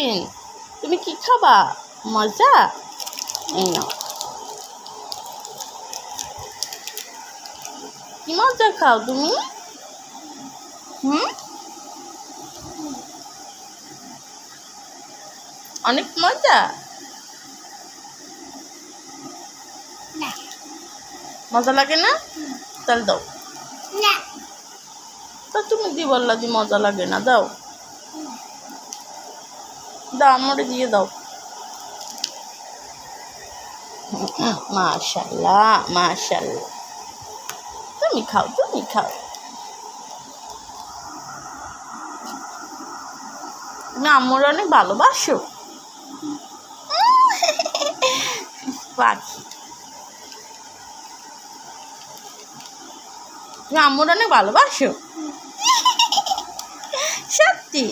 Tiffin. তুমি কি খাবা? মজা? এই নাও। কি মজা খাও তুমি? অনেক মজা। মজা লাগে না? তাহলে দাও। তা তুমি দি বললা যে মজা লাগে না, দাও দাও, আমারে দিয়ে দাও। মাশাআল্লাহ মাশাআল্লাহ। তুমি খাও, তুমি খাও। তুমি আম্মুর অনেক ভালোবাসো। পাখি, তুমি আম্মুর অনেক ভালোবাসো। সত্যি?